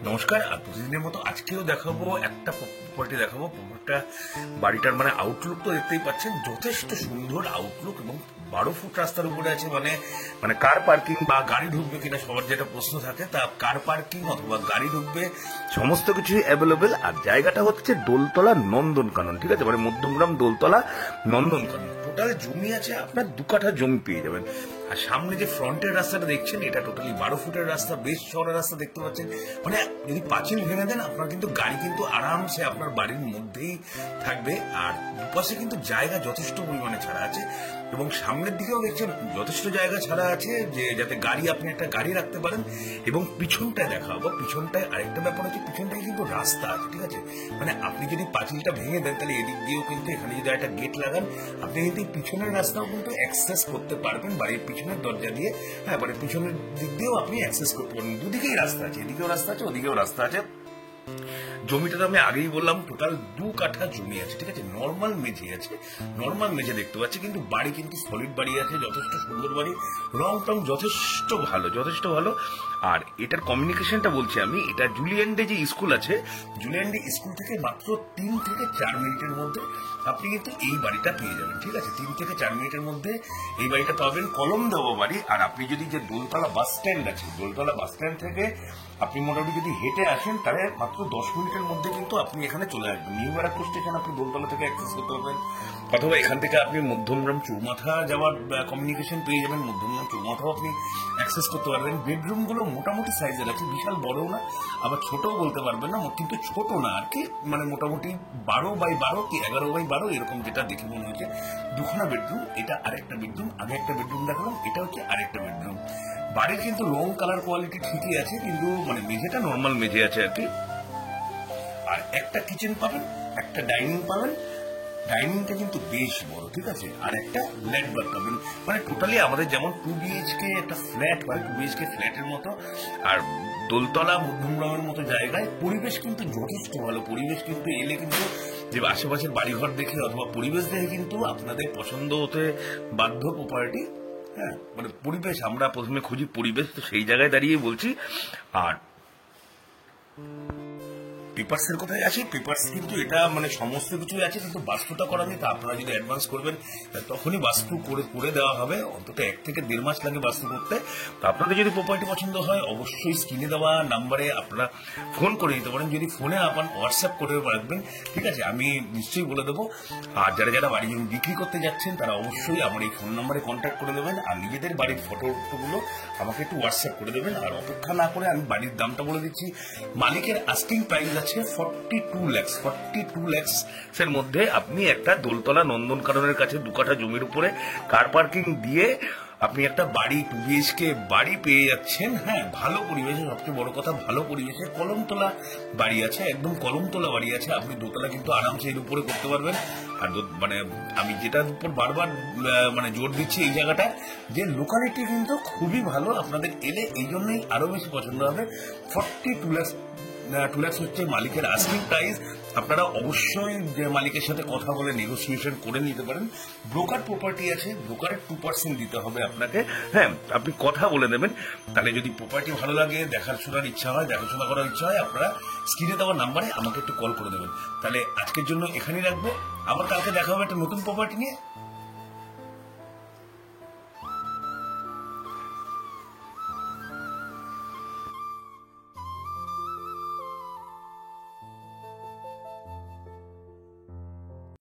নমস্কার। আর প্রতিদিনের মতো আজকেও দেখাবো একটা প্রপার্টি দেখাবো। প্রপার্টিটা বাড়িটার আউটলুক তো দেখতেই পাচ্ছেন, যথেষ্ট সুন্দর আউটলুক এবং 12 ফুট রাস্তার উপরে আছে। মানে কার পার্কিং বা গাড়ি ঢুকবে কিনা সবার যেটা প্রশ্ন থাকে, তা কার পার্কিং অথবা গাড়ি ঢুকবে সমস্ত কিছুই অ্যাভেলেবেল। আর জায়গাটা হচ্ছে দোলতলা নন্দনকানন, ঠিক আছে, মধ্যমগ্রাম দোলতলা নন্দনকানন। টোটাল জমি আছে আপনার 2 কাঠা জমি পেয়ে যাবেন। আর সামনে যে ফ্রন্টের রাস্তাটা দেখছেন, এটা টোটালি 12 ফুটের রাস্তা, বেশ চওড়া রাস্তা দেখতে পাচ্ছেন। যদি পাঁচিল ভেঙে দেন আপনার কিন্তু গাড়ি কিন্তু আরামসে আপনার বাড়ির মধ্যেই থাকবে। আর দুপাশে কিন্তু জায়গা যথেষ্ট পরিমাণে ছাড়া আছে এবং সামনের দিকেও দেখছেন যথেষ্ট জায়গা ছাড়া আছে, যে যাতে আপনি একটা গাড়ি রাখতে পারেন। এবং পিছনটায় দেখাবো, পিছনটায় আরেকটা ব্যাপার হচ্ছে, পিছনটায় কিন্তু রাস্তা আছে, ঠিক আছে। আপনি যদি পাঁচিলটা ভেঙে দেন তাহলে এদিক দিয়েও কিন্তু, এখানে যদি একটা গেট লাগান, আপনি কিন্তু পিছনের রাস্তাও কিন্তু অ্যাক্সেস করতে পারবেন বাড়ির পিছনের দরজা দিয়ে। হ্যাঁ, পিছনের দিক দিয়েও আপনি অ্যাক্সেস করতে পারবেন। দুদিকেই রাস্তা আছে, এদিকেও রাস্তা আছে, ওদিকেও রাস্তা আছে। জমিটা তো আমি আগেই বললাম টোটাল 2 কাঠা জমি আছে, ঠিক আছে। নর্মাল মেঝে আছে, নর্মাল মেঝে দেখতে পাচ্ছি, কিন্তু বাড়ি কিন্তু সলিড বাড়ি আছে, যথেষ্ট সুন্দর বাড়ি, রং টং যথেষ্ট ভালো, যথেষ্ট ভালো। আর এটার কমিউনিকেশনটা বলছি আমি, এটা জুলিয়ান্ডে যে স্কুল আছে, জুলিয়ান্ডে স্কুল থেকে মাত্র 3 থেকে 4 মিনিটের মধ্যে আপনি কিন্তু এই বাড়িটা পেয়ে যাবেন, ঠিক আছে। 3 থেকে 4 মিনিটের মধ্যে এই বাড়িটা পাবেন, কলম দেওয়া বাড়ি। আর আপনি যদি যে দোলতলা বাস স্ট্যান্ড আছে, দোলতলা বাস স্ট্যান্ড থেকে আপনি মোটামুটি যদি হেঁটে আসেন তাহলে মাত্র 10 মিনিটের মধ্যে কিন্তু আপনি এখানে চলে আসবেন। নিউ ব্যারাকপুর স্টেশন আপনি দোলতলা থেকে অ্যাক্সেস করতে পারবেন, অথবা এখান থেকে আপনি মধ্যমগ্রাম চৌমাথা যাওয়ার কমিউনিকেশন পেয়ে যাবেন, মধ্যমগ্রাম চৌমাথাও আপনি অ্যাক্সেস করতে পারবেন। বেডরুম গুলো মোটামুটি সাইজের আছে, বিশাল বড়ও না আবার ছোটও বলতে পারবেন না, কিন্তু ছোট না আর কি, মোটামুটি 12x12 কি 11x12 এরকম, যেটা দেখে মনে হচ্ছে। 2খানা বেডরুম, এটা আরেকটা বেডরুম, আগে একটা বেডরুম দেখালাম, এটা হচ্ছে আরেকটা বেডরুম। বাড়ির কিন্তু রং কালার কোয়ালিটি ঠিকই আছে, কিন্তু মেঝেটা নর্মাল মেঝে আছে আর কি। আর একটা কিচেন পাবেন, একটা ডাইনিং পাবেন, ডাইনিংটা কিন্তু বেশ বড়, ঠিক আছে। আর একটা লেট বার পাবেন। টোটালি আমাদের যেমন 2 BHK একটা ফ্ল্যাট হয়, 2 BHK ফ্ল্যাটের মতো। আর দোলতলা মধ্যমগ্রামের মতো জায়গায় পরিবেশ কিন্তু যথেষ্ট ভালো। পরিবেশ কিন্তু এলে কিন্তু যে আশেপাশের বাড়িঘর দেখে অথবা পরিবেশ দেখে কিন্তু আপনাদের পছন্দ হতে বাধ্য প্রপার্টি। হ্যাঁ, পরিবেশ আমরা প্রথমে খুঁজি, পরিবেশ তো সেই জায়গায় দাঁড়িয়ে বলছি। আর পেপারসের কোথায় আছে, পেপারস কিন্তু এটা সমস্ত কিছুই আছে, কিন্তু বাস্তুটা করা নেই। তা আপনারা যদি অ্যাডভান্স করবেন তখনই বাস্তু করে দেওয়া হবে। অন্তত 1 থেকে 1.5 মাস লাগে বাস্তু করতে। তো আপনাদের যদি প্রপার্টি পছন্দ হয় অবশ্যই স্ক্রিনে দেওয়া নাম্বারে আপনারা ফোন করে দিতে পারেন। যদি ফোনে আপনার হোয়াটসঅ্যাপ করে রাখবেন, ঠিক আছে, আমি নিশ্চয়ই বলে দেবো। আর যারা বাড়ি জমি বিক্রি করতে যাচ্ছেন তারা অবশ্যই আমার এই ফোন নাম্বারে কন্ট্যাক্ট করে দেবেন। আর নিজেদের বাড়ির ফটোগুলো আমাকে একটু হোয়াটসঅ্যাপ করে দেবেন। আর অপেক্ষা না করে আমি বাড়ির দামটা বলে দিচ্ছি। মালিকের আস্কিং প্রাইস আছে 42 lakhs এর মধ্যে আপনি একটা দোলতলা নন্দনকাননের কাছে 2 কাঠা জমির উপরে কার পার্কিং দিয়ে আপনি একটা বাড়ি 2 BHK বাড়ি পেয়ে যাচ্ছেন। হ্যাঁ, ভালো পরিবেশে, সবচেয়ে বড় কথা ভালো পরিবেশে কলমতলা বাড়ি আছে, একদম কলমতলা বাড়ি আছে। আপনি দোতলা কিন্তু আরামসে এর উপরে করতে পারবেন। আর আমি যেটার উপর বারবার জোর দিচ্ছি এই জায়গাটা, যে লোকালিটি কিন্তু খুবই ভালো। আপনাদের এলে এই জন্যই আরো বেশি পছন্দ হবে। 2 লাখ হচ্ছে মালিকের আস্কিং প্রাইস। আপনারা অবশ্যই যে মালিকের সাথে কথা বলে নেগোসিয়েশন করে নিতে পারেন। ব্রোকার প্রপার্টি আছে, ব্রোকারের 2% দিতে হবে আপনাকে। হ্যাঁ, আপনি কথা বলে দেবেন। তাহলে যদি প্রপার্টি ভালো লাগে, দেখাশোনা করার ইচ্ছা হয়, আপনারা স্ক্রিনে দেওয়া নাম্বারে আমাকে একটু কল করে দেবেন। তাহলে আজকের জন্য এখানেই রাখবো, আবার কালকে দেখা হবে একটা নতুন প্রপার্টি নিয়ে।